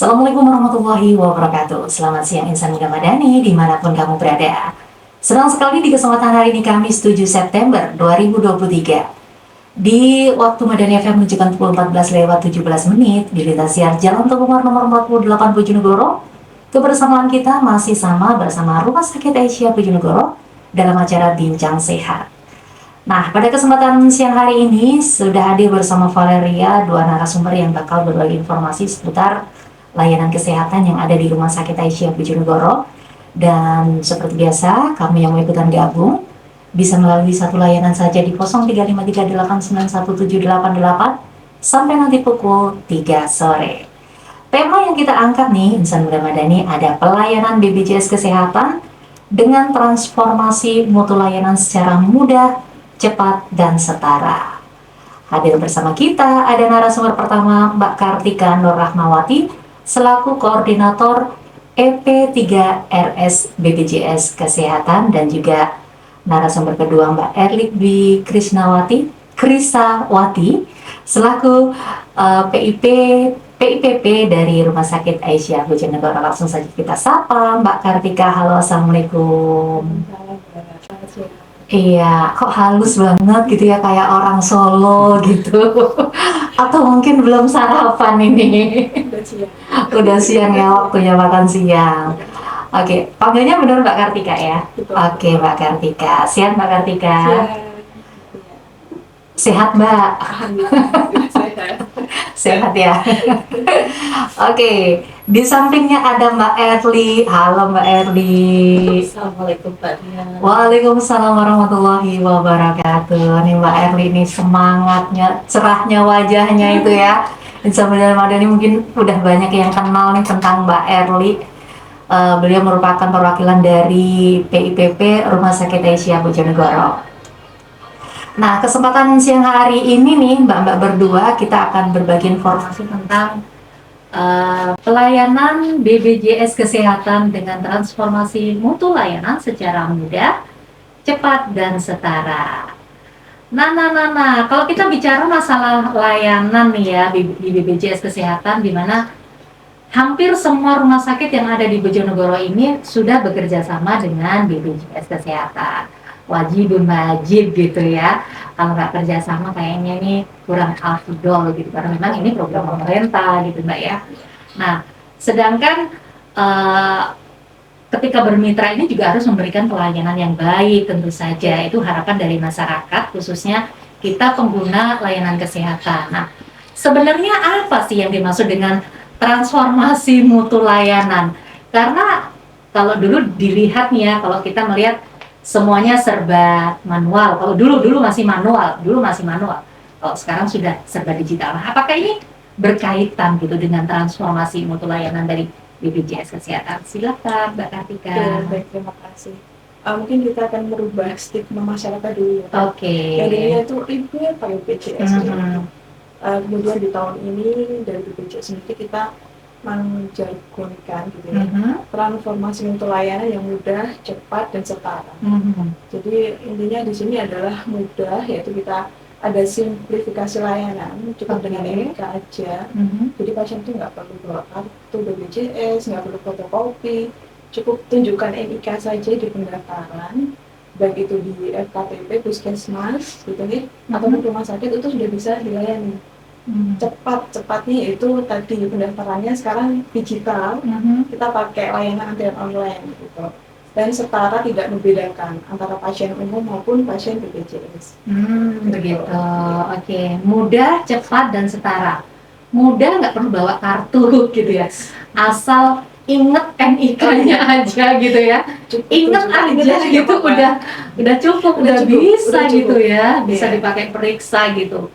Assalamualaikum warahmatullahi wabarakatuh. Selamat siang insan muda madani dimanapun kamu berada. Senang sekali di kesempatan hari ini Kamis 7 September 2023. Di waktu Madani FM menunjukkan pukul 14 lewat 17 menit di lintas siar Jalan Togumar nomor 48 Bojonegoro. Kebersamaan kita masih sama bersama Rumah Sakit Aisyah Bojonegoro dalam acara Bincang Sehat. Nah, pada kesempatan siang hari ini sudah hadir bersama Valeria, dua narasumber yang bakal berbagi informasi seputar layanan kesehatan yang ada di Rumah Sakit Aisyah Bojonegoro. Dan seperti biasa, kamu yang mau ikutan gabung bisa melalui satu layanan saja di 0353891788 sampai nanti pukul 3 sore. Tema yang kita angkat nih, insan muda madani, ada pelayanan BPJS Kesehatan dengan transformasi mutu layanan secara mudah, cepat, dan setara. Hadir bersama kita ada narasumber pertama Mbak Kartika Nur Rahmawati selaku Koordinator EP3RS BPJS Kesehatan, dan juga narasumber kedua Mbak Erlik Krisawati selaku PIPP dari Rumah Sakit Aisyah Bojonegoro. Langsung saja kita sapa Mbak Kartika. Halo, assalamualaikum. Iya, kok halus banget gitu ya, kayak orang Solo gitu. Atau mungkin belum sarapan ini. Udah siang ya, waktunya makan siang. Oke, panggilnya benar Mbak Kartika ya? Oke, Mbak Kartika. Sehat Mbak Kartika? Sehat Mbak? Sehat ya? Oke, di sampingnya ada Mbak Erli. Halo Mbak Erli. Assalamualaikum Pak Dia. Waalaikumsalam warahmatullahi wabarakatuh. Nih Mbak Erli ini semangatnya, cerahnya wajahnya itu ya. Insan muda madani mungkin udah banyak yang kenal nih tentang Mbak Erli. Beliau merupakan perwakilan dari PIPP Rumah Sakit Aisyah Bojonegoro. Nah, kesempatan siang hari ini nih Mbak-mbak berdua kita akan berbagi informasi tentang pelayanan BPJS Kesehatan dengan transformasi mutu layanan secara mudah, cepat, dan setara. Nah, kalau kita bicara masalah layanan nih ya di BPJS Kesehatan, di mana hampir semua rumah sakit yang ada di Bojonegoro ini sudah bekerja sama dengan BPJS Kesehatan. Wajibun wajib gitu ya. Kalau nggak kerjasama kayaknya ini kurang afdol gitu, karena memang ini program pemerintah gitu Mbak ya. Nah, sedangkan ketika bermitra ini juga harus memberikan pelayanan yang baik, tentu saja itu harapan dari masyarakat, khususnya kita pengguna layanan kesehatan. Nah, sebenarnya apa sih yang dimaksud dengan transformasi mutu layanan? Karena kalau dulu dilihat nih ya, kalau kita melihat semuanya serba manual. Kalau dulu masih manual, Kalau sekarang sudah serba digital. Nah, apakah ini berkaitan gitu dengan transformasi mutu layanan dari BPJS Kesehatan? Silakan Mbak Kartika. Ya, baik, terima kasih. Mungkin kita akan merubah stigma masyarakat dulu. Oke. Yang dulunya itu ribet pakai BPJS. Kemudian di tahun ini dari BPJS sendiri kita menjagokan gitu ya, transformasi mutu layanan yang mudah, cepat, dan setara. Jadi intinya di sini adalah mudah, yaitu kita ada simplifikasi layanan, cukup dengan NIK aja. Jadi pasien itu nggak perlu bawa kartu BPJS, nggak perlu fotokopi, cukup tunjukkan NIK saja di pendaftaran, baik itu di FKTP, puskesmas, gitu nih, ataupun rumah sakit, itu sudah bisa dilayani. Cepatnya itu tadi pendaftarannya sekarang digital, kita pakai layanan antrian online gitu. Dan setara, tidak membedakan antara pasien umum maupun pasien BPJS. Begitu. Oke. Mudah, cepat, dan setara. Mudah, nggak perlu bawa kartu gitu ya. Asal inget NIK-nya aja gitu ya. Inget aja gitu, udah cukup, udah bisa gitu ya. Bisa dipakai periksa gitu.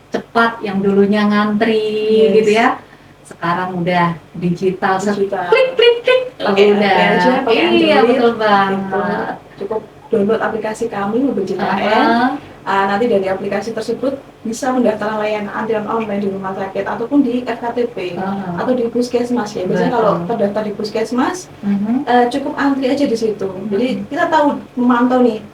Cepat, yang dulunya ngantri gitu ya, sekarang udah digital. Klik udah. Iya, betul banget. Cukup download aplikasi kami BPJKN. Nanti dari aplikasi tersebut bisa mendaftar layanan antrian online di rumah sakit ataupun di FKTP atau di puskesmas ya. Biasanya kalau terdaftar di puskesmas cukup antri aja di situ. Jadi kita tahu, memantau nih,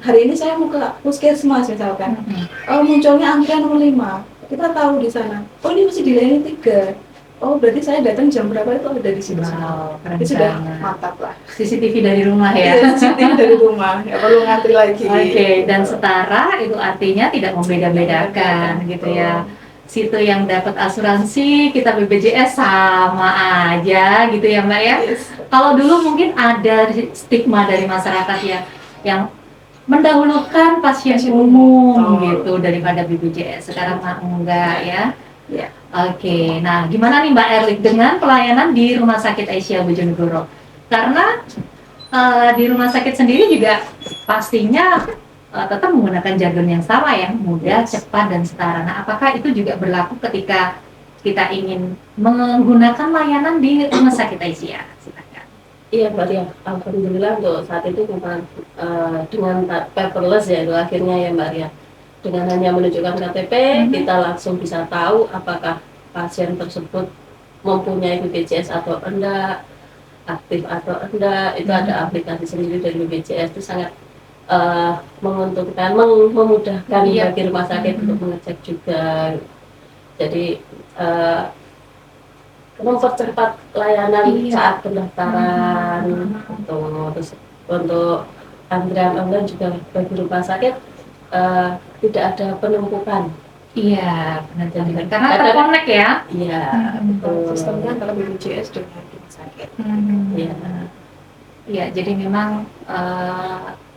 hari ini saya mau ke puskesmas misalkan, munculnya antrian nomor 5, kita tahu di sana, oh ini masih dilayani 3, Oh, berarti saya datang jam berapa itu ada di situ semua. Wow, keren Itu sudah banget. mantap lah. CCTV dari rumah ya. Iya, CCTV dari rumah, nggak perlu ngantri lagi. Oke, dan Gitu. setara itu artinya tidak membeda-bedakan gitu ya. Situ yang dapat asuransi, kita BPJS sama aja gitu ya Mbak ya. Yes. Kalau dulu mungkin ada stigma dari masyarakat ya, yang mendahulukan pasien Pasien umum umum. gitu daripada BPJS. Sekarang mah enggak ya. Ya. Oke, nah gimana nih Mbak Erlik dengan pelayanan di Rumah Sakit Aisyah Bojonegoro? Karena di rumah sakit sendiri juga pastinya tetap menggunakan jargon yang sama ya, mudah, cepat, dan setara. Nah, apakah itu juga berlaku ketika kita ingin menggunakan layanan di Rumah Sakit Aisyah? Silakan. Iya Mbak Ria, alhamdulillah untuk saat itu memang dengan paperless ya itu akhirnya ya Mbak Ria. Dengan hanya menunjukkan KTP, kita langsung bisa tahu apakah pasien tersebut mempunyai BPJS atau enggak, aktif atau enggak. Itu ada aplikasi sendiri dari BPJS, itu sangat menguntungkan, memudahkan bagi rumah sakit untuk mengecek juga. Jadi mempercepat layanan saat pendaftaran terus untuk antrian online juga bagi rumah sakit tidak ada penumpukan. Iya, benar-benar. Karena terkonek ya. Iya, betul. Sistemnya antara BPJS dengan rumah sakit. Iya. Iya, jadi memang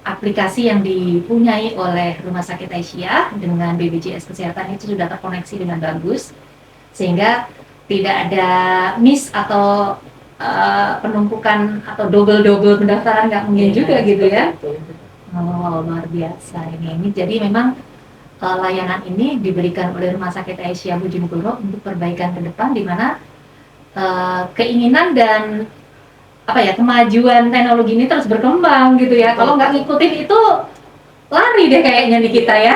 aplikasi yang dipunyai oleh Rumah Sakit Aisyah dengan BPJS Kesehatan itu sudah terkoneksi dengan bagus, sehingga tidak ada miss atau penumpukan atau double pendaftaran, nggak mungkin juga gitu ya. Oh, luar biasa ini. Jadi memang layanan ini diberikan oleh Rumah Sakit Aisyah Bojonegoro untuk perbaikan ke depan, di mana keinginan dan kemajuan teknologi ini terus berkembang gitu ya. Kalau nggak ngikutin itu lari deh kayaknya di kita ya.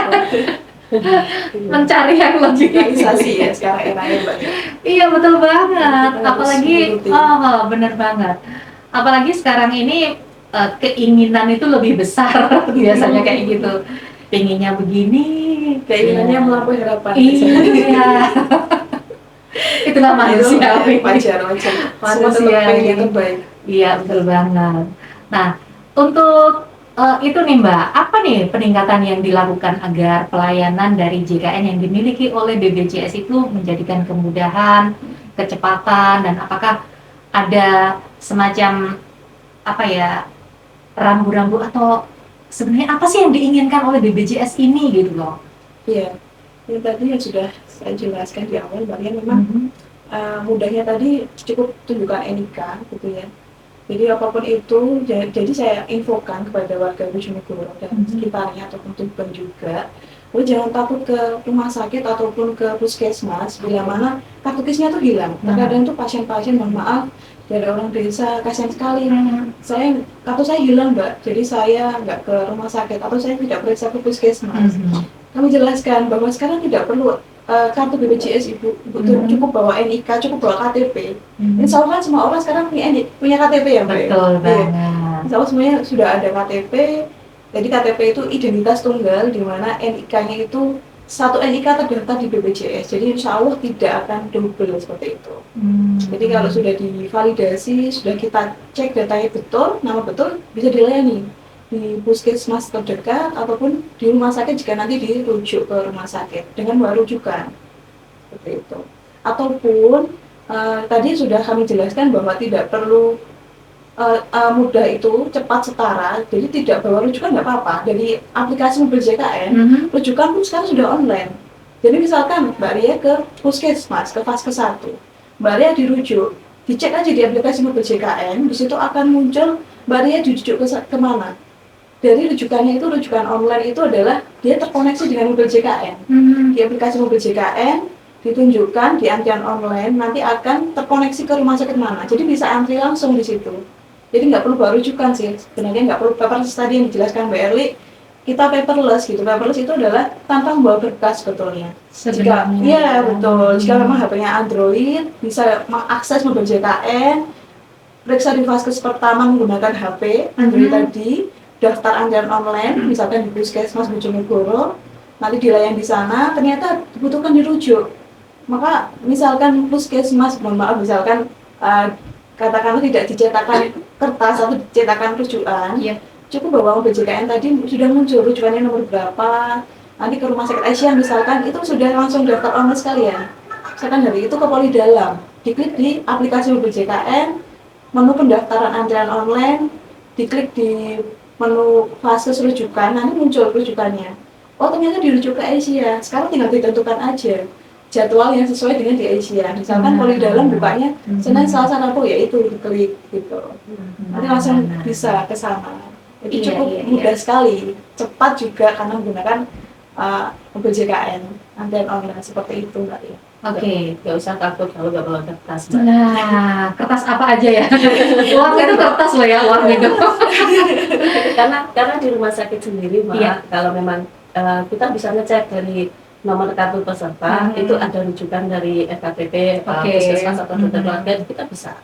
Mencari yang lebih digitalisasi ya sekarang eranya Mbak. Iya betul banget. Apalagi bener banget. Apalagi sekarang ini keinginan itu lebih besar biasanya kayak gitu. Pengennya begini, keinginannya melampaui harapan. Iya. Itulah manusia. Wajar. Manusia yang terbaik. Iya betul banget. Nah untuk itu nih Mbak, apa nih peningkatan yang dilakukan agar pelayanan dari JKN yang dimiliki oleh BPJS itu menjadikan kemudahan, kecepatan, dan apakah ada semacam rambu-rambu atau sebenarnya apa sih yang diinginkan oleh BPJS ini gitu loh? Iya, yang tadi yang sudah saya jelaskan di awal Mbak, memang mudahnya tadi cukup tunjukkan NIK gitu ya. Jadi apapun itu, jadi saya infokan kepada warga Bojonegoro dan sekitarnya ataupun Tuban juga, jangan takut ke rumah sakit ataupun ke puskesmas bila mana kartu kisnya itu hilang. Terkadang itu pasien-pasien, mohon maaf, dari orang desa, kasihan sekali. Kartu saya hilang Mbak, jadi saya nggak ke rumah sakit atau saya tidak periksa ke puskesmas. Kami jelaskan bahwa sekarang tidak perlu kartu BPJS Ibu cukup bawa NIK, cukup bawa KTP. Insya Allah kan semua orang sekarang punya KTP ya Mbak. Betul banget. Insya Allah semuanya sudah ada KTP. Jadi KTP itu identitas tunggal, di mana NIK-nya itu satu NIK terdaftar di BPJS. Jadi insya Allah tidak akan double seperti itu. Jadi kalau sudah divalidasi, sudah kita cek datanya betul, nama betul, bisa dilayani di puskesmas terdekat ataupun di rumah sakit jika nanti dirujuk ke rumah sakit dengan rujukan seperti itu. Ataupun tadi sudah kami jelaskan bahwa tidak perlu mudah itu cepat setara, jadi tidak bawa rujukan nggak apa-apa. Dari aplikasi mobil JKN, rujukan pun sekarang sudah online. Jadi misalkan Mbak Ria ke puskesmas, ke Vaskes 1, Mbak Ria dirujuk, dicek aja di aplikasi mobil JKN, di situ akan muncul Mbak Ria dirujuk ke mana. Dari rujukannya itu, rujukan online itu adalah dia terkoneksi dengan mobil JKN. Di aplikasi mobil JKN ditunjukkan di antrian online, nanti akan terkoneksi ke rumah sakit mana. Jadi bisa antri langsung di situ. Jadi nggak perlu bawa rujukan sih. Sebenarnya nggak perlu paperless tadi yang dijelaskan Mbak Erli. Kita paperless gitu. Paperless itu adalah tanpa membawa berkas sebetulnya. Iya betul. Jika memang HP-nya Android, bisa mengakses mobil JKN, periksa di Vaskes pertama menggunakan HP Android tadi. Daftar antrian online, misalkan di puskesmas Bojonegoro, nanti dilayani di sana, ternyata dibutuhkan dirujuk. Maka misalkan puskesmas, mohon maaf, misalkan katakanlah tidak dicetakkan kertas atau dicetakkan rujukan, Iya. cukup bawa BJKN tadi sudah muncul rujukannya nomor berapa, nanti ke Rumah Sakit Aisyah misalkan, itu sudah langsung daftar online sekalian. Misalkan dari itu ke Poli Dalam, diklik di aplikasi BJKN, menu pendaftaran antrian online, diklik di menu fase rujukan, nanti muncul rujukannya. Oh ternyata dirujuk ke Aisyah, sekarang tinggal ditentukan aja jadwal yang sesuai dengan di Aisyah. Misalkan Poli Dalam bukanya Senin, Selasa, Rabu, ya itu diklik gitu. Nanti langsung bisa ke sana. Jadi Iya, cukup iya, mudah sekali, cepat juga karena menggunakan BJKN, antrian online seperti itu Mbak ya. Oke. Nggak usah takut kalau nggak bawa kertas, Mbak. Nah, kertas apa aja ya? Uang itu kertas loh ya, uang itu. karena di rumah sakit sendiri, Mbak, Iya. kalau memang kita bisa ngecek dari nomor kartu peserta, itu ada rujukan dari FKTP, Oke. puskesmas atau dokter keluarga, kita bisa.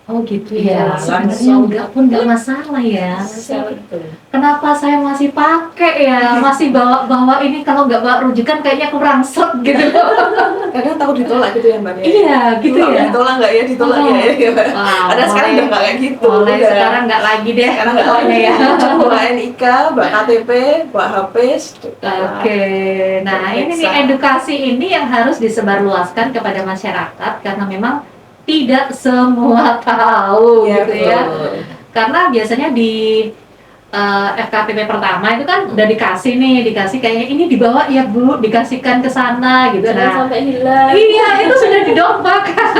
Oh gitu Iya, ya. Sebenarnya langsung. nggak masalah ya. Itu. Kenapa saya masih pakai ya? Masih bawa ini, kalau nggak bawa rujukan kayaknya kurang set gitu. Kadang takut ditolak gitu ya Mbak ya. Iya, gitu ya. Ditolak nggak ya, ditolak Oh. ya. Wah, Ada sekarang udah nggak kayak gitu. Mulai Udah. sekarang nggak lagi deh. Sekarang nggak pokoknya ya. bawa NIK, bawa KTP, bawa HP. Oke, nah ini nih edukasi ini yang harus disebarluaskan kepada masyarakat karena memang tidak semua tahu Iya, gitu ya. Betul. Karena biasanya di FKTP pertama itu kan udah dikasih kayaknya ini dibawa ya Bu, dikasihkan ke sana gitu. Jangan Nah, sampai hilang. iya itu sudah didompakan.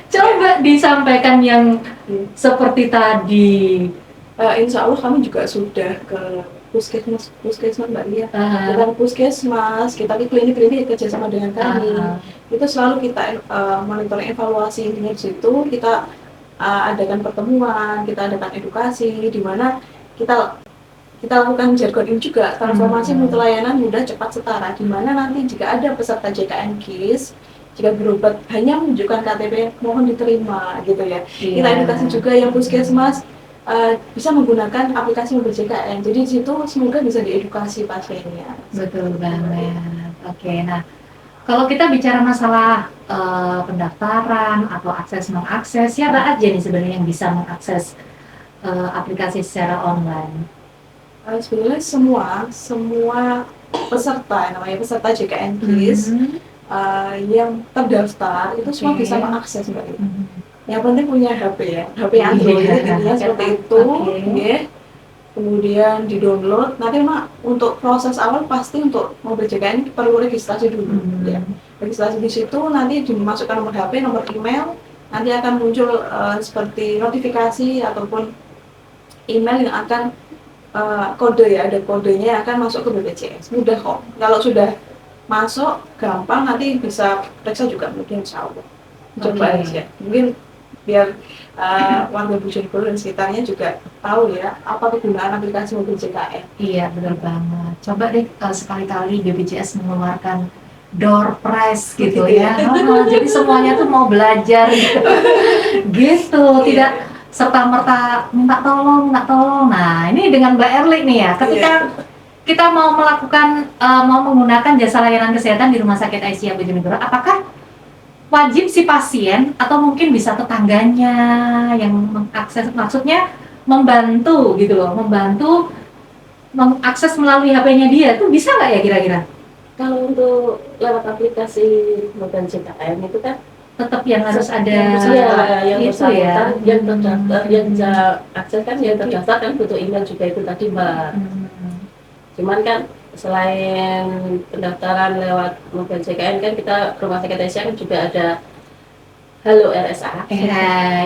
Coba disampaikan yang seperti tadi. Insya Allah kami juga sudah ke puskesmas Mbak Lia. Ah, Kita ke puskesmas, kita ke klinik-klinik kerjasama dengan kami. Itu selalu kita monitoring evaluasi di situ, kita adakan pertemuan, kita adakan edukasi, di mana kita lakukan jargon ini juga, transformasi mutu layanan mudah cepat setara, di mana nanti jika ada peserta JKN KIS, jika berobat hanya menunjukkan KTP, mohon diterima gitu ya. Kita iya. edukasi juga yang puskesmas bisa menggunakan aplikasi mobil JKN, jadi di situ semoga bisa diedukasi pasiennya. Betul banget. Oke, nah kalau kita bicara masalah pendaftaran atau akses mengakses, siapa aja nih sebenarnya yang bisa mengakses aplikasi secara online? Sebenarnya semua peserta, namanya peserta JKN KIS yang terdaftar itu semua Oke. bisa mengakses Mbak. Yang penting punya HP ya, HP Android intinya seperti itu, ya. Kemudian di-download. Nanti Mak, untuk proses awal pasti untuk mobil JKN perlu registrasi dulu, ya. Registrasi di situ, nanti dimasukkan nomor HP, nomor email, nanti akan muncul seperti notifikasi ataupun email yang akan kode ya, ada kodenya yang akan masuk ke BPJS. Mudah kok. Kalau sudah masuk, gampang, nanti bisa periksa juga mungkin insya Allah. Coba Oke. aja. Mungkin biar warga Bojonegoro dan sekitarnya juga tahu ya apa kegunaan aplikasi mobil JKN. Iya, benar banget. Coba deh sekali-kali BPJS mengeluarkan door prize gitu ya. Jadi semuanya tuh mau belajar gitu, tidak serta-merta minta tolong. Nah, ini dengan Mbak Erli nih ya, ketika kita mau melakukan, mau menggunakan jasa layanan kesehatan di Rumah Sakit Aisyah Bojonegoro, apakah wajib si pasien atau mungkin bisa tetangganya yang mengakses, maksudnya membantu gitu loh, membantu mengakses melalui HP-nya dia, tuh bisa nggak ya kira-kira? Kalau untuk lewat aplikasi mobil JKN itu kan Tetap yang harus ada yang itu bersangkutan, ya. yang terdaftar, yang bisa akses kan yang terdaftar kan butuh email juga itu tadi Mbak. Cuman kan selain pendaftaran lewat mobil JKN kan kita Rumah Sakit Aisyah kan juga ada Halo RSA.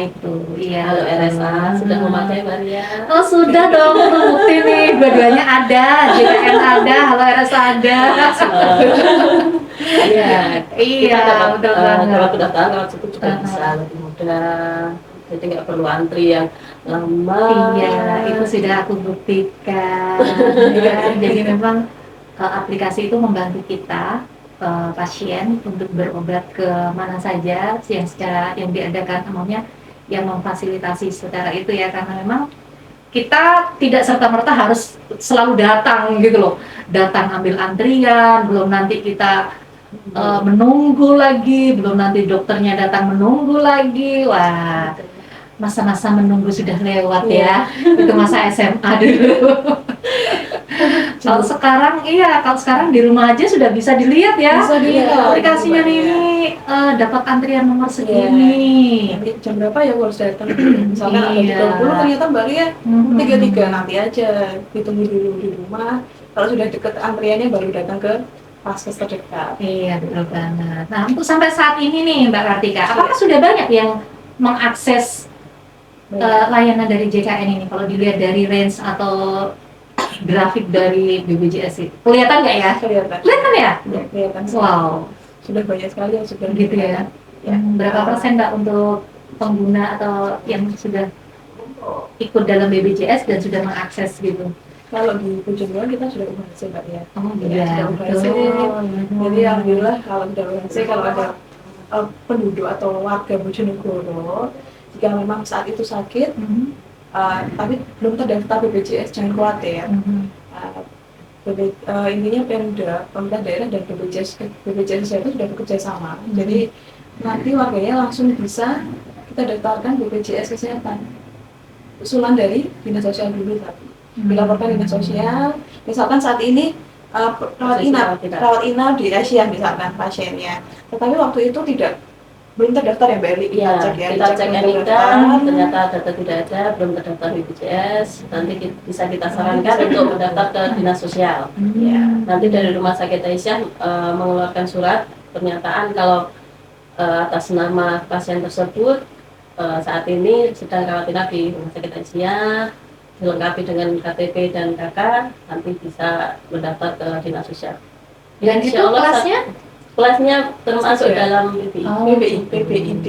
Itu, iya. Halo RSA sudah memakai Maria. Oh sudah dong, terbukti nih, dua-duanya ada, JKN ada, Halo RS ada. Iya, Iya, udah banget. Kalau pendaftaran lewat situ juga bisa lebih mudah. Jadi nggak perlu antri yang lama. Iya, itu sudah aku buktikan. Ya, jadi memang aplikasi itu membantu kita pasien untuk berobat ke mana saja yang diadakan, namanya yang memfasilitasi secara itu ya, karena memang kita tidak serta-merta harus selalu datang gitu loh, datang ambil antrian, belum nanti kita menunggu lagi, belum nanti dokternya datang menunggu lagi. Wah, masa-masa menunggu sudah lewat ya. Itu masa SMA dulu. Kalau sekarang di rumah aja sudah bisa dilihat ya. Bisa dilihat aplikasinya Mbak, ini dapat antrian nomor segini. nanti jam berapa ya harus datang, misalkan ada Iya. 30 ternyata Mbak Ria Mhm. 33, nanti aja ditunggu dulu di rumah, kalau sudah deket antriannya baru datang ke vaskes terdekat. Iya, betul banget. Nah, untuk sampai saat ini nih Mbak Kartika, apakah sudah banyak yang mengakses layanan dari JKN ini? Kalau dilihat dari range atau grafik dari BPJS itu, kelihatan nggak ya? Kelihatan. Kelihatan ya? Ya, kelihatan. Wow, Sudah banyak sekali yang sudah gitu ya. Ya. Berapa persen Mbak untuk pengguna atau yang sudah ikut dalam BPJS dan sudah mengakses gitu? Kalau di Bojonegoro kita sudah berhasil Mbak ya. Oh Ya, sudah berhasil. Jadi alhamdulillah kalau sudah berhasil, kalau ada penduduk atau warga Bojonegoro jika memang saat itu sakit tapi belum terdaftar BPJS, jangan khawatir. Intinya pemerintah daerah dan BPJS itu sudah bekerja sama. Jadi nanti warganya langsung bisa kita daftarkan BPJS kesehatan. Usulan dari dinas sosial dulu tapi dilaporkan dinas sosial. Misalkan saat ini rawat inap di Asia misalkan pasiennya, tetapi waktu itu belum terdaftar ya Mbak Eli. Kita cek NIK, ternyata data tidak ada, belum terdaftar BPJS, nanti bisa kita sarankan untuk mendaftar ke dinas sosial. Nanti dari rumah sakit Aisyah mengeluarkan surat pernyataan kalau atas nama pasien tersebut saat ini sedang rawat inap di rumah sakit Aisyah, dilengkapi dengan KTP dan KK, nanti bisa mendaftar ke dinas sosial. Dan itu kelasnya termasuk dalam PBID,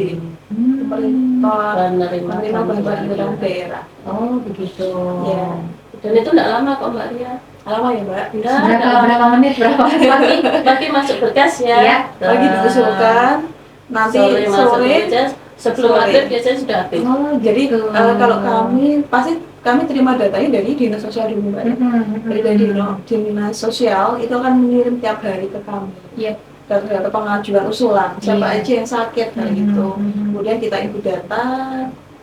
penerima bantuan iuran daerah. Oh begitu. Ya. Dan itu tidak lama kok Mbak Ria. Lama ya Mbak? Berapa menit? Pagi masuk berkas ya. Pagi diusulkan, nanti sore sebelum maghrib biasanya sudah habis. Oh, jadi kalau kami terima datanya dari dinas sosial dulu Mbak. Jadi dari dinas sosial itu akan mengirim tiap hari ke kami. Iya. Data pengajuan usulan siapa aja yang sakit gitu. Kemudian kita input data,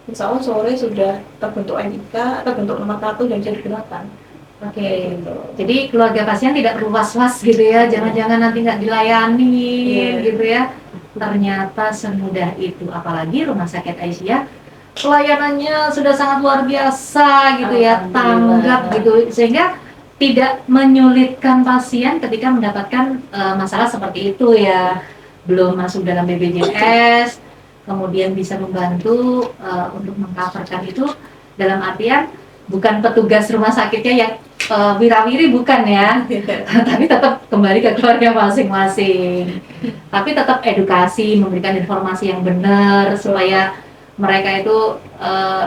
insya Allah sore sudah terbentuk NIK, terbentuk nomor kartu dan bisa digunakan. Oke. Jadi keluarga pasien tidak perlu was-was gitu ya, jangan-jangan nanti nggak dilayani gitu ya. Ternyata semudah itu, apalagi rumah sakit Aisyah pelayanannya sudah sangat luar biasa gitu ya, tanggap gitu, sehingga tidak menyulitkan pasien ketika mendapatkan masalah seperti itu ya. Belum masuk dalam BPJS, kemudian bisa membantu untuk mengcoverkan itu, dalam artian bukan petugas rumah sakitnya yang wirawiri, bukan ya, tapi tetap kembali ke keluarga masing-masing. Tapi tetap edukasi, memberikan informasi yang benar supaya mereka itu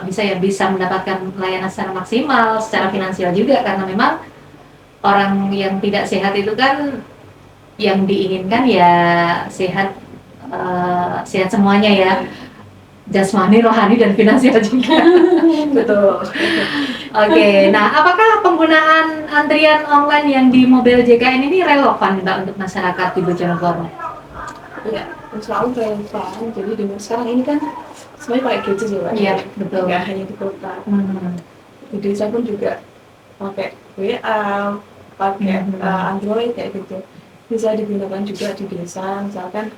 bisa mendapatkan pelayanan secara maksimal, secara finansial juga, karena memang orang yang tidak sehat itu kan yang diinginkan ya sehat, sehat semuanya ya, jasmani, rohani, dan finansial juga. Betul. Oke, nah apakah penggunaan antrian online yang di mobil JKN ini relevan Mbak untuk masyarakat di Bojonegoro? Iya, selalu relevan. Jadi dengan sekarang ini kan semuanya pakai gadget ya Mbak. Iya, betul. Nggak hanya di kota. Di desa pun juga pakai WA, pakai Android kayak gitu. Bisa digunakan juga di desa, misalkan.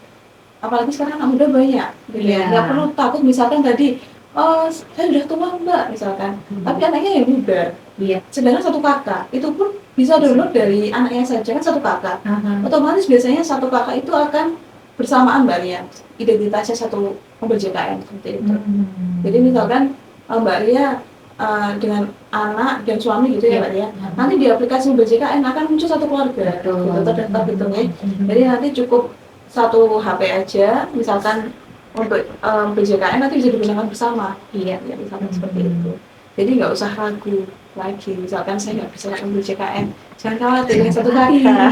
Apalagi sekarang anak muda banyak, gitu ya. Nggak perlu takut misalkan tadi, saya sudah tua Mbak misalkan, tapi anaknya yang muda. Sedangkan satu kakak, itu pun bisa download dari anaknya saja, kan satu kakak. Otomatis biasanya satu kakak itu akan bersamaan Mbak Ria, identitasnya satu mobil JKN seperti itu. Jadi misalkan Mbak Ria dengan anak dan suami gitu ya Mbak Ria, nanti di aplikasi mobil JKN akan muncul satu keluarga, gitu, terdaftar gitu ya. Jadi nanti cukup satu HP aja, misalkan untuk BJKN nanti bisa digunakan bersama. Iya, ya, misalkan seperti itu. Jadi nggak usah ragu lagi, misalkan saya nggak bisa ambil JKN, jangan khawatir, yang satu kakak,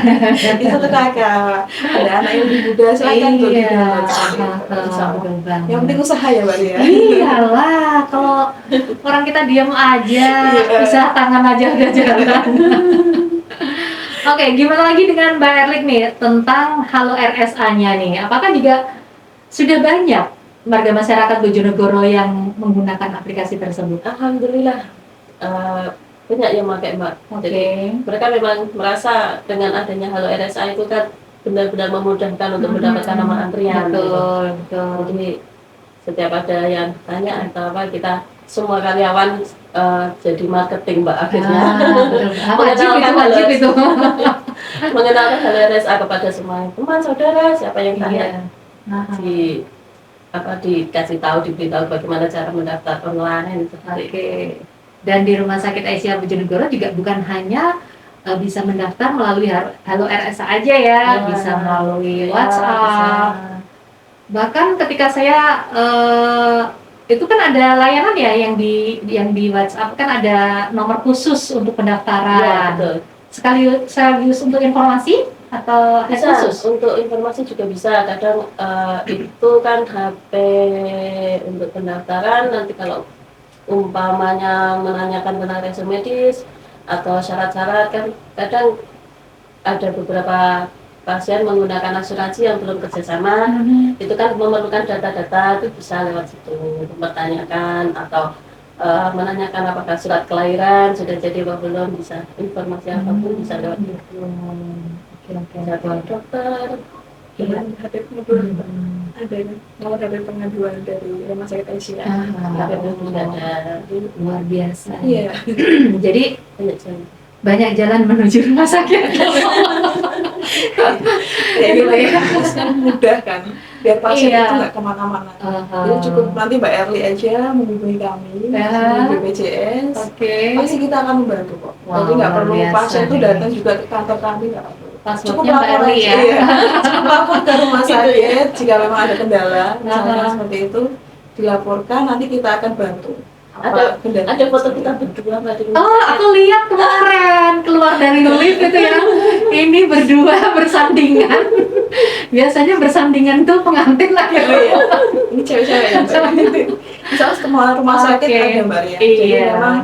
yang satu kakak, ada anak yang lebih muda, silakan untuk didownload. Yang penting usaha ya Mbak Ria. Iyalah, kalau orang kita diam aja, usaha tangan aja udah jalan. Oke, gimana lagi dengan Mbak Erlik nih tentang Halo RSA-nya nih? Apakah juga sudah banyak warga masyarakat Bojonegoro yang menggunakan aplikasi tersebut? Alhamdulillah banyak yang pakai Mbak. Oke. Jadi mereka memang merasa dengan adanya Halo RSA itu kan benar-benar memudahkan untuk mendapatkan nomor antrian. Betul, betul. Jadi setiap ada yang tanya atau apa, kita semua karyawan jadi marketing Mbak akhirnya. Wajib itu. Mengenalkan Halo RSA kepada semua teman saudara, siapa yang tanya di dikasih tahu, diberitahu bagaimana cara mendaftar online. Oke. Dan di Rumah Sakit Aisyah Bojonegoro juga bukan hanya bisa mendaftar melalui Halo RSA aja ya, bisa melalui WhatsApp. Bisa. Bahkan ketika saya itu kan ada layanan ya yang di WhatsApp kan ada nomor khusus untuk pendaftaran. Ya, betul. Sekaligus untuk informasi atau bisa khusus? Untuk informasi juga bisa. Kadang itu kan HP untuk pendaftaran, nanti kalau umpamanya menanyakan tentang resume medis atau syarat-syarat, kan kadang ada beberapa pasien menggunakan asuransi yang belum kerjasama, itu kan memerlukan data-data, itu bisa lewat situ mempertanyakan atau menanyakan apakah surat kelahiran sudah jadi atau belum, bisa informasi apapun bisa lewat situ. Bisa lewat dokter, dengan HP pengaduan ada nomor HP pengaduan dari Rumah Sakit Aisyah. Luar biasa. Iya. Jadi banyak jalan menuju rumah sakit. Ya gitu ya, kan mudah kan, biar pasien itu nggak kemana-mana. Jadi cukup nanti Mbak Erli aja menghubungi kami di BPJS, pasti kita akan membantu kok. Jadi nggak perlu pasien itu datang juga ke kantor kami, nggak perlu. Cukup lapor aja, cukup lapor ke rumah sakit jika memang ada kendala, misalnya seperti itu dilaporkan, nanti kita akan bantu. Ada foto kita berdua Mbak. Aku lihat kemarin keluar dari lift itu ya. Ini berdua bersandingan. Biasanya bersandingan tuh pengantin lah ya. Ini cewek-cewek ya Mbak. Misalnya semua rumah sakit ada Mbak ya. Jadi memang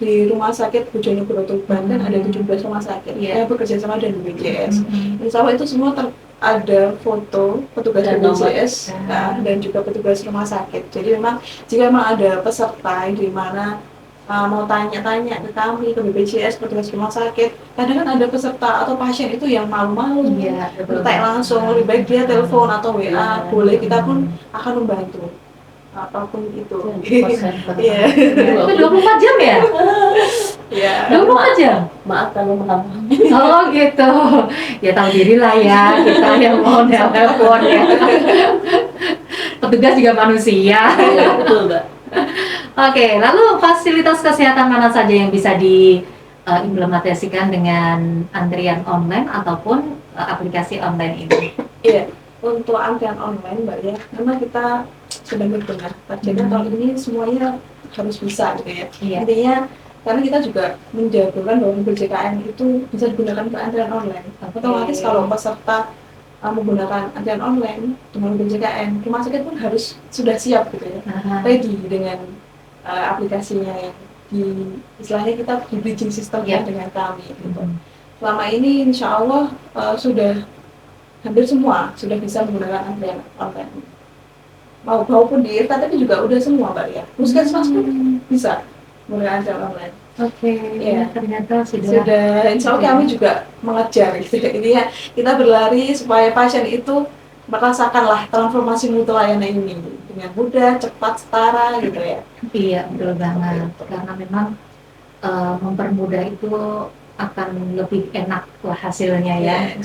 di Rumah Sakit Bojonegoro Tuban kan ada 17 rumah sakit yang bekerja sama dengan BPJS. Insya Allah itu semua ada foto petugas BPJS dan juga petugas rumah sakit. Jadi memang jika memang ada peserta di mana mau tanya-tanya ke kami, ke BPJS, petugas rumah sakit, kadang kan ada peserta atau pasien itu yang malu-malu, bertanya langsung, lebih baik dia telepon atau WA, boleh, kita pun akan membantu apapun itu. Iya. Itu 24 jam ya? Iya. 24 jam? Maaf kalau mengalami. Oh gitu. Ya tahu diri lah ya, kita yang mau telepon ya. Petugas juga manusia. Betul Mbak. Oke, lalu fasilitas kesehatan mana saja yang bisa diimplementasikan dengan antrian online ataupun aplikasi online ini? Iya, untuk antrian online Mbak ya, memang kita sudah berbenah. Targetnya tahun ini semuanya harus bisa gitu ya. Intinya karena kita juga menjagokan bahwa BJKN itu bisa digunakan ke antrian online. Otomatis kalau peserta menggunakan antrian online dengan BJKN, rumah sakit pun harus sudah siap gitu ya, ready dengan aplikasinya yang istilahnya kita di bridging sistemnya dengan kami gitu. Selama ini insya Allah sudah hampir semua sudah bisa menggunakan antrian online. Maupun di IRTA tapi juga udah semua Mbak ya. Puskesmas pun bisa menggunakan antrian online. Ya, ternyata sudah. Insya Allah kami juga mengejar gitu. Ini ya, kita berlari supaya pasien itu merasakanlah transformasi mutu layanan ini dengan mudah, cepat, setara gitu ya. Iya, betul banget. Karena memang mempermudah itu akan lebih enak lah hasilnya ya.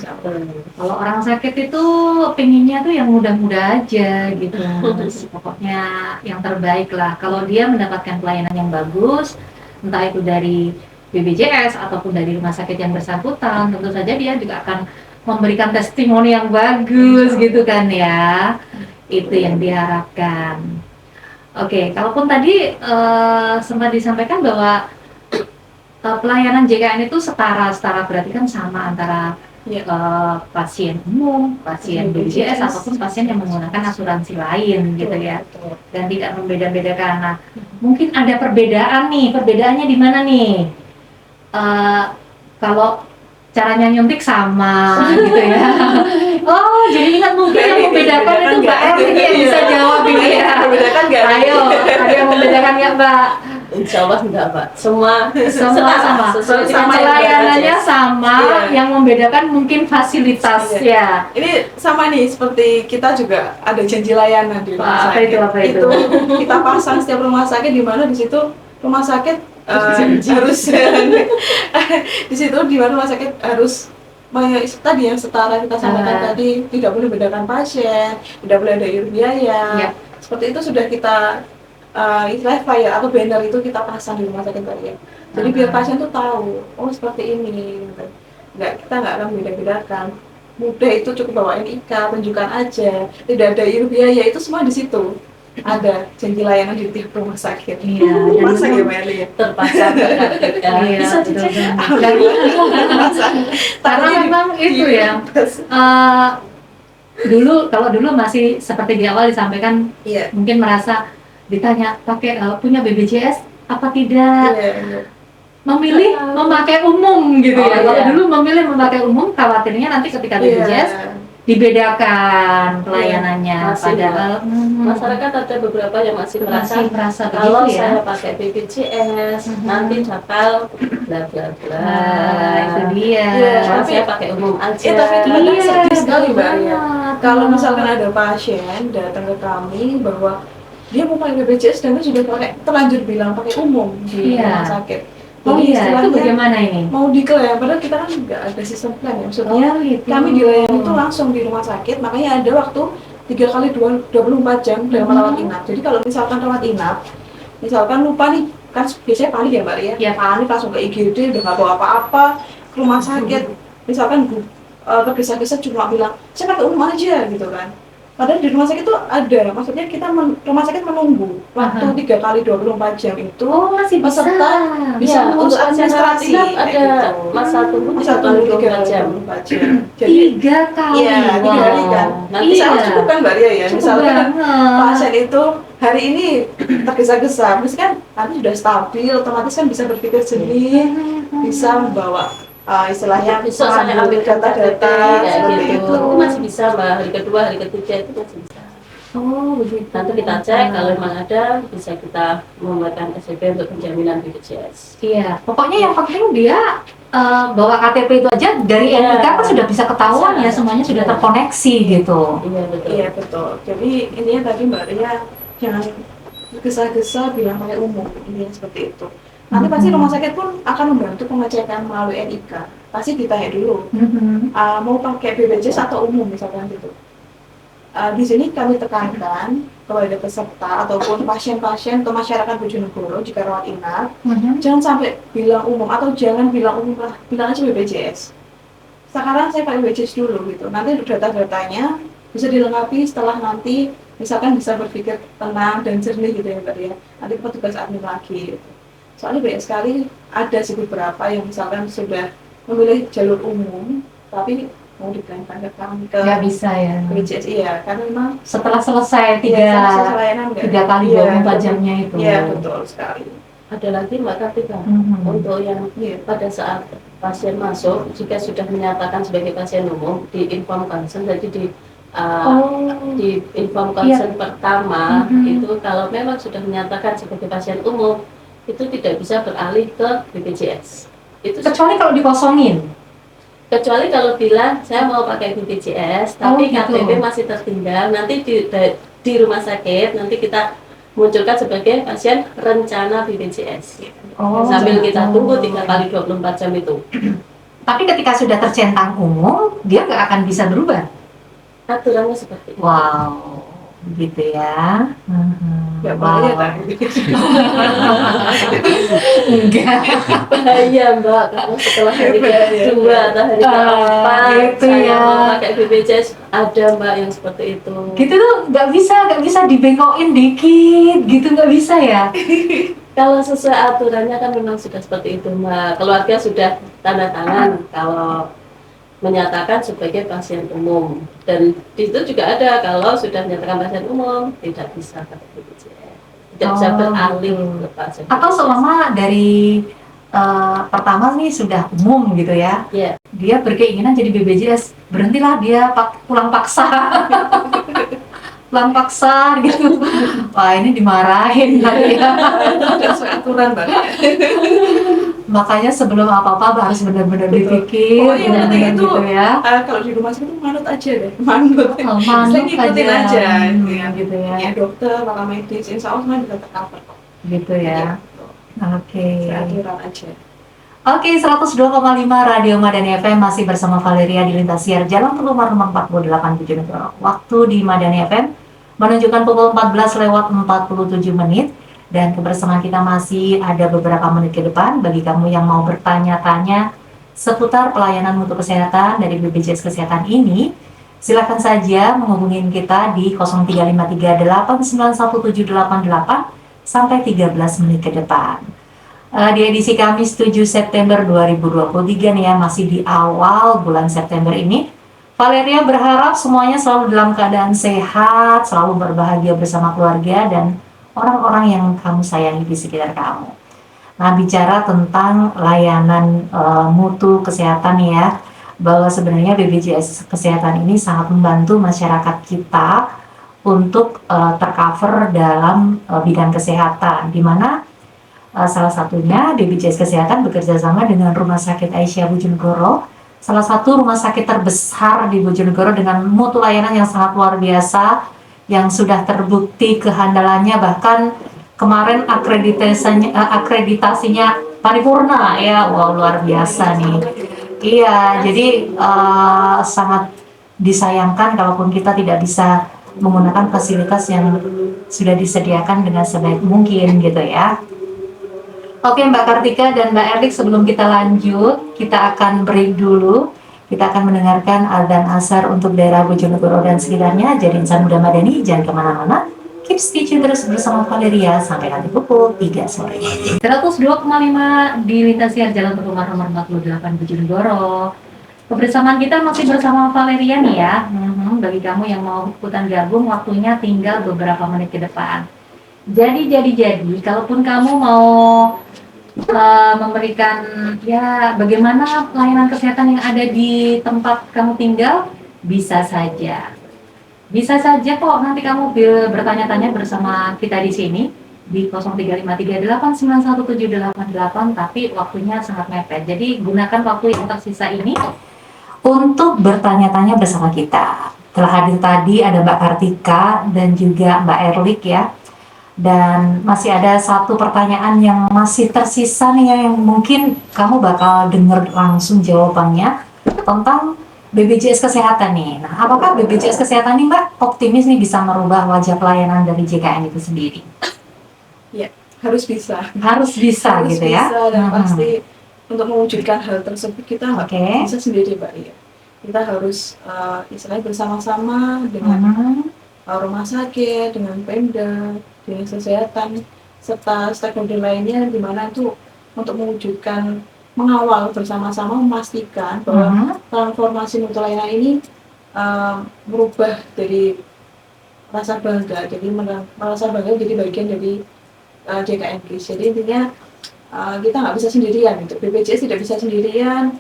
Kalau orang sakit itu pengennya tuh yang mudah-mudah aja gitu. Pokoknya yang terbaik lah. Kalau dia mendapatkan pelayanan yang bagus, entah itu dari BPJS ataupun dari rumah sakit yang bersangkutan, tentu saja dia juga akan memberikan testimoni yang bagus gitu kan ya. Itu yang diharapkan. Oke, kalaupun tadi sempat disampaikan bahwa pelayanan JKN itu setara berarti kan sama antara pasien umum, pasien BPJS ataupun pasien yang menggunakan asuransi lain gitu ya, dan tidak membeda-bedakan. Nah, mungkin ada perbedaan nih, perbedaannya di mana nih? Kalau caranya nyuntik sama gitu ya. Oh, jadi ingat mungkin yang membedakan itu Mbak Erni yang bisa jawab ini ya. Membedakan nggak? Ayo, ada yang membedakan nggak Mbak? Insya Allah enggak, Pak. Semua Sama. sesuai dengan Pelayanannya BPJS. sama, Iya. yang membedakan mungkin fasilitas ya. Ini sama nih, seperti kita juga ada janji layanan di rumah Apa sakit. itu, apa itu? Kita pasang setiap rumah sakit, di mana di situ rumah sakit harus di situ di mana rumah sakit harus tadi yang setara kita sampaikan tadi, tidak boleh bedakan pasien, tidak boleh ada iur biaya. Iya. Seperti itu sudah kita istilah flyer atau banner itu kita pasang di rumah sakit tadi. Jadi biar pasien tuh tahu, oh seperti ini. Kita nggak akan beda-bedakan. Mudah itu cukup bawa NIK, tunjukkan aja. Tidak ada iur biaya, itu semua di situ. Ada janji layanan di tiap rumah sakit. Iya, Pasang ya Mbak Eli ya? Terpasang ya. Iya, Bisa betul dicek. banget. Karena memang itu ya. Kalau dulu masih seperti di awal disampaikan, Iya. mungkin merasa ditanya pakai punya BPJS apa tidak, Iya. memilih memakai umum gitu ya. Oh, Kalau iya. dulu memilih memakai umum, khawatirnya nanti ketika BPJS dibedakan pelayanannya. Masih, Padahal masyarakat ada beberapa yang masih merasa begitu kalau ya. saya pakai BPJS nanti bakal bla bla bla. Nah, itu dia. Iya. Kalau Tapi- saya pakai umum aja. tapi kadang Iya, sedih sekali betul Mbak ya. banget. Kalau misalkan ada pasien datang ke kami bahwa dia mau pakai BPJS dan dia sudah terlanjur bilang pakai umum di Iya. rumah sakit. Oh Jadi iya, itu istilahnya bagaimana ini? mau diklaim, padahal kita kan nggak ada sistem plan ya. Maksudnya gitu. kami dilayani itu langsung di rumah sakit, makanya ada waktu 3 kali 24 jam dalam rawat inap. Jadi kalau misalkan rawat inap, misalkan lupa nih, kan biasanya panik ya Mbak ya, Iya. panik langsung ke IGD, udah nggak bawa apa-apa ke rumah sakit. Misalkan tergesa-gesa cuma bilang, saya pakai umum aja gitu kan. Padahal di rumah sakit itu ada, maksudnya kita rumah sakit menunggu waktu 3 kali 24 jam itu. Oh, masih bisa. Peserta bisa Ya, mengurus untuk administrasi administrasi kayak ada gitu. masa tunggu Masa 3 tunggu 3 kali 24 jam. 24 jam. Jadi 3 kali. iya, 3 kali kan. Nanti Bisa cukup kan Mbak Ria ya. Cukup Misalkan banget. pasien itu hari ini tergesa-gesa, mesti kan nanti sudah stabil, otomatis kan bisa berpikir jernih, bisa membawa istilahnya Bisa saya ambil data-data kayak seperti gitu. itu. Itu masih bisa Mbak, hari kedua, hari ketiga itu masih bisa. Oh, begitu. Nanti kita cek kalau memang ada bisa kita membuatkan SPP untuk penjaminan BPJS. Iya, pokoknya yang penting dia bawa KTP itu aja dari Iya. NIK kan sudah bisa ketahuan ya, semuanya sudah Iya. terkoneksi gitu. Iya betul. Iya betul. Jadi intinya tadi Mbak Ria jangan tergesa-gesa bilang pakai umum, intinya seperti itu. Nanti pasti rumah sakit pun akan membantu pengecekan melalui NIK. Pasti ditanya dulu, mau pakai BPJS atau umum misalkan gitu. Di sini kami tekankan kepada peserta ataupun pasien-pasien atau masyarakat Bojonegoro jika rawat inap, jangan sampai bilang umum atau jangan bilang umum lah, bilang aja BPJS. Sekarang saya pakai BPJS dulu gitu. Nanti data-datanya bisa dilengkapi setelah nanti misalkan bisa berpikir tenang dan jernih gitu ya Mbak ya. Nanti petugas admin lagi gitu. Soalnya banyak sekali ada sih beberapa yang misalkan sudah memilih jalur umum tapi mau diklaimkan ke kami ke Nggak bisa ya. BPJS iya karena memang Setelah selesai iya, proses layanan nggak- 3 kali iya, 24 jamnya itu. Iya betul sekali. Ada lagi Mbak Kartika, Mhm. untuk yang Iya. pada saat pasien masuk, jika sudah menyatakan sebagai pasien umum, di inform consent, jadi di inform consent pertama, Mhm. itu kalau memang sudah menyatakan sebagai pasien umum, itu tidak bisa beralih ke BPJS. Itu Kecuali kalau dikosongin. kecuali kalau bilang saya mau pakai BPJS tapi gitu. KTP masih tertinggal, nanti di rumah sakit nanti kita munculkan sebagai pasien rencana BPJS sambil kita tunggu 3 kali 24 jam itu. Tapi ketika sudah tercentang umum, dia nggak akan bisa berubah. Aturannya seperti itu. Wow, gitu ya. Nggak Wow. boleh tadi. Enggak. Bahaya Mbak, karena setelah hari kedua atau hari keempat itu saya ya. mau pakai BPJS, ada Mbak yang seperti itu. Gitu tuh nggak bisa dibengokin dikit, gitu nggak bisa ya. Kalau sesuai aturannya kan memang sudah seperti itu Mbak. Keluarga sudah tanda tangan kalau menyatakan sebagai pasien umum, dan di situ juga ada kalau sudah menyatakan pasien umum tidak bisa pakai BPJS, tidak bisa Oh, beralih gitu. ke pasien Atau BPJS. selama dari pertama nih sudah umum gitu ya. Iya. Dia berkeinginan jadi BPJS, berhentilah dia pulang paksa. Pulang paksa gitu. Wah, ini dimarahin kali ya. Ada aturan Mbak. Makanya sebelum apa-apa harus benar-benar dipikir, Oh, yang penting itu gitu ya. kalau di rumah sakit itu manut aja deh, manut. Oh, manut Saya ngikutin aja, gitu ya. Ya dokter, para medis, insya Allah kan bisa tercover kok. Gitu ya. Gitu. Oke. Aturan aja. Oke, 102,5 Radio Madani FM masih bersama Valeria di lintas siar Jalan Pelumar nomor 48 Bojonegoro. Waktu di Madani FM menunjukkan pukul 14:47 dan kebersamaan kita masih ada beberapa menit ke depan bagi kamu yang mau bertanya-tanya seputar pelayanan mutu kesehatan dari BPJS Kesehatan ini. Silakan saja menghubungi kita di 0353891788 sampai 13 menit ke depan. Di edisi Kamis 7 September 2023 nih ya, masih di awal bulan September ini, Valeria berharap semuanya selalu dalam keadaan sehat, selalu berbahagia bersama keluarga dan orang-orang yang kamu sayangi di sekitar kamu. Nah, bicara tentang layanan mutu kesehatan nih ya, bahwa sebenarnya BPJS Kesehatan ini sangat membantu masyarakat kita untuk tercover dalam bidang kesehatan, di mana salah satunya BPJS Kesehatan bekerja sama dengan Rumah Sakit Aisyah Bojonegoro, salah satu rumah sakit terbesar di Bojonegoro dengan mutu layanan yang sangat luar biasa, yang sudah terbukti kehandalannya, bahkan kemarin akreditasinya paripurna ya, wow luar biasa nih. Iya, jadi sangat disayangkan kalaupun kita tidak bisa menggunakan fasilitas yang sudah disediakan dengan sebaik mungkin gitu ya. Oke Mbak Kartika dan Mbak Erlik, sebelum kita lanjut, kita akan break dulu. Kita akan mendengarkan adzan asar untuk daerah Bojonegoro dan sekitarnya. Jadi insan muda Madani, jangan kemana-mana. Keep stay tune terus bersama Valeria sampai nanti pukul 3 sore. 102,5 di lintas siar Jalan Pelumar nomor 48 Bojonegoro. Kebersamaan kita masih bersama Valeria nih ya. Bagi kamu yang mau ikutan gabung, waktunya tinggal beberapa menit ke depan. Jadi, kalaupun kamu mau memberikan ya bagaimana pelayanan kesehatan yang ada di tempat kamu tinggal, bisa saja kok nanti kamu bertanya-tanya bersama kita di sini di 0353891788, tapi waktunya sangat mepet. Jadi gunakan waktu yang tersisa ini untuk bertanya-tanya bersama kita. Telah hadir tadi ada Mbak Kartika dan juga Mbak Erlik ya. Dan masih ada satu pertanyaan yang masih tersisa nih ya, yang mungkin kamu bakal dengar langsung jawabannya tentang BPJS Kesehatan nih. Nah, apakah BPJS Kesehatan nih Mbak optimis nih bisa merubah wajah pelayanan dari JKN itu sendiri? Ya, harus bisa. Harus bisa gitu ya. Harus bisa, dan pasti untuk mewujudkan hal tersebut kita nggak bisa sendiri Mbak ya. Kita harus istilahnya bersama-sama dengan rumah sakit, dengan Pemda, dinas kesehatan, serta stakeholder lainnya, di mana itu untuk mewujudkan, mengawal bersama-sama, memastikan bahwa transformasi mutu layanan ini merubah dari rasa bangga, jadi merasa bangga jadi bagian dari JKN KIS. Jadi intinya kita nggak bisa sendirian, gitu. BPJS tidak bisa sendirian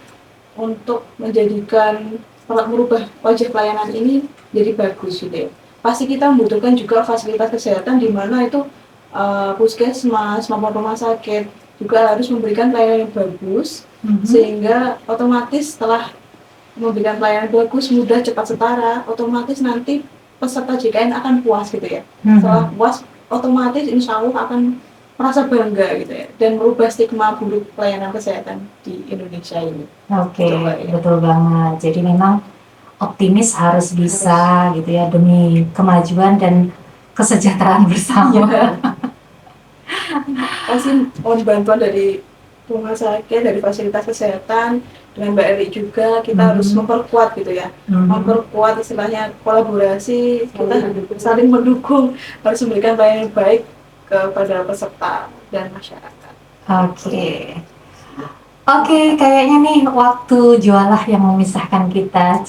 untuk menjadikan, merubah wajah pelayanan ini jadi bagus gitu ya. Pasti kita membutuhkan juga fasilitas kesehatan, di mana itu puskesmas maupun rumah sakit juga harus memberikan pelayanan yang bagus, sehingga otomatis setelah memberikan pelayanan bagus, mudah, cepat, setara, otomatis nanti peserta JKN akan puas gitu ya. Setelah puas, otomatis insya Allah akan merasa bangga gitu ya, dan merubah stigma buruk pelayanan kesehatan di Indonesia ini. Oke, betul banget. Jadi memang optimis harus bisa gitu ya, demi kemajuan dan kesejahteraan bersama. Pasti mohon bantuan dari rumah sakit, dari fasilitas kesehatan, dengan Mbak Eri juga kita harus memperkuat gitu ya, memperkuat istilahnya kolaborasi, kita saling mendukung, harus memberikan pelayanan yang baik kepada peserta dan masyarakat. Oke, kayaknya nih waktu jualah yang memisahkan kita,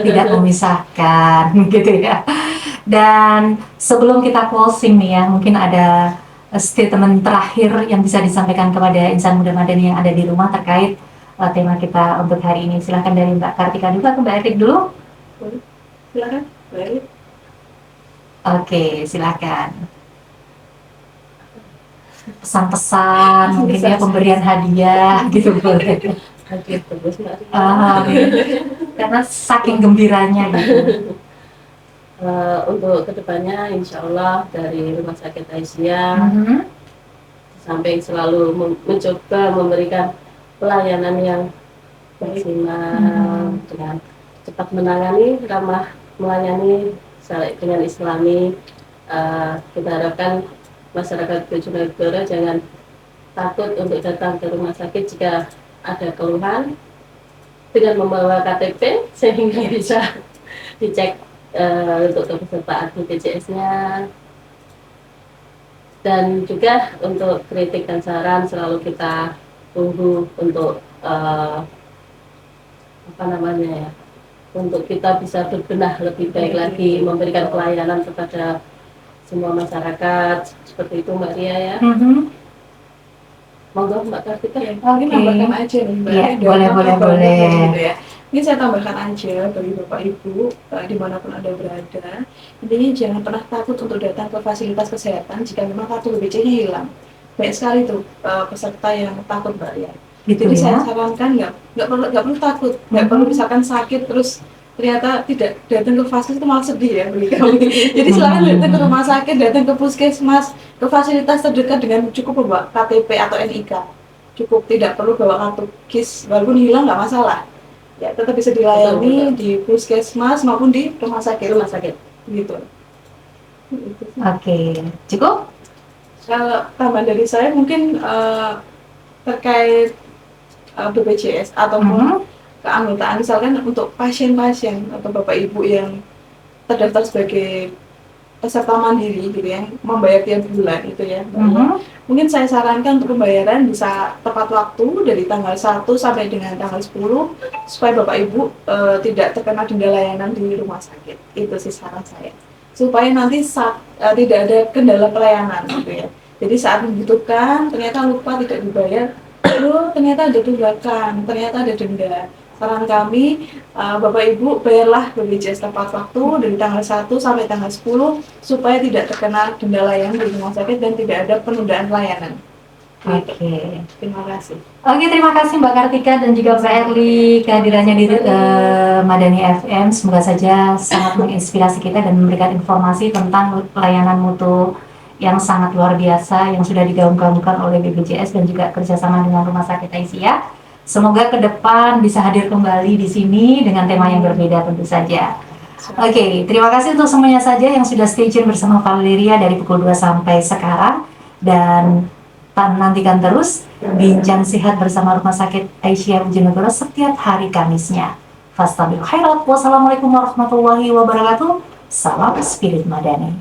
tidak memisahkan gitu ya. Dan sebelum kita closing nih ya, mungkin ada statement terakhir yang bisa disampaikan kepada insan muda Madani yang ada di rumah terkait tema kita untuk hari ini. Silahkan dari Mbak Kartika dulu atau Mbak Etik dulu. Silakan, baik. Oke, silakan. Pesan-pesan, mungkin ya pemberian hadiah gitu boleh. Hadir terus Mbak Ria. Karena saking gembiranya gitu. Untuk kedepannya insya Allah dari Rumah Sakit Aisyah sampai selalu mencoba memberikan pelayanan yang maksimal dengan cepat menangani, ramah melayani dengan Islami. Kita harapkan masyarakat Bojonegoro jangan takut untuk datang ke rumah sakit jika ada keluhan dengan membawa KTP sehingga bisa dicek untuk kepesertaan BPJS-nya. Dan juga untuk kritik dan saran selalu kita tunggu untuk untuk kita bisa berbenah lebih baik lagi, memberikan pelayanan kepada semua masyarakat seperti itu Mbak Ria ya. Monggo Mbak Kartika. Mungkin tambahkan aja nih Mbak. Ya, boleh. Gitu ya. Ini saya tambahkan aja bagi Bapak Ibu dimanapun Anda berada. Intinya jangan pernah takut untuk datang ke fasilitas kesehatan jika memang kartu BPJS-nya hilang. Banyak sekali tuh peserta yang takut bayar. Gitu Jadi ya? saya sarankan nggak perlu takut, nggak perlu misalkan sakit terus ternyata tidak datang ke fasilitas itu malah sedih ya bagi kami. Jadi selain datang ke rumah sakit, datang ke puskesmas, ke fasilitas terdekat dengan cukup bawa KTP atau NIK. Cukup, tidak perlu bawa kartu KIS, walaupun hilang nggak masalah. Ya tetap bisa dilayani di puskesmas maupun di rumah sakit gitu. Oke, cukup? Kalau tambahan dari saya mungkin terkait BPJS ataupun keanggotaan, misalkan untuk pasien-pasien atau bapak ibu yang terdaftar sebagai peserta mandiri gitu ya, membayar tiap bulan itu ya. Mungkin saya sarankan untuk pembayaran bisa tepat waktu dari tanggal 1 sampai dengan tanggal 10 supaya bapak ibu tidak terkena denda layanan di rumah sakit. Itu sih saran saya. Supaya nanti tidak ada kendala pelayanan gitu ya. Jadi saat membutuhkan ternyata lupa tidak dibayar, lalu ternyata ada tunggakan, ternyata ada denda. Saran kami, Bapak Ibu bayarlah BPJS tepat waktu dari tanggal 1 sampai tanggal 10 supaya tidak terkena denda layanan di rumah sakit dan tidak ada penundaan layanan. Oke. Terima kasih. Oke, terima kasih Mbak Kartika dan juga Mbak Erli kehadirannya di Madani FM. Semoga saja sangat menginspirasi kita dan memberikan informasi tentang pelayanan mutu yang sangat luar biasa yang sudah digaung-gaungkan oleh BPJS dan juga kerjasama dengan Rumah Sakit Aisyah. Semoga ke depan bisa hadir kembali di sini dengan tema yang berbeda tentu saja. Oke, terima kasih untuk semuanya saja yang sudah stay tune bersama Valeria dari pukul 2 sampai sekarang. Dan nantikan terus Bincang Sehat bersama Rumah Sakit Aisyah Bojonegoro setiap hari Kamisnya. Fastabil khairat. Wassalamualaikum warahmatullahi wabarakatuh. Salam Spirit Madani.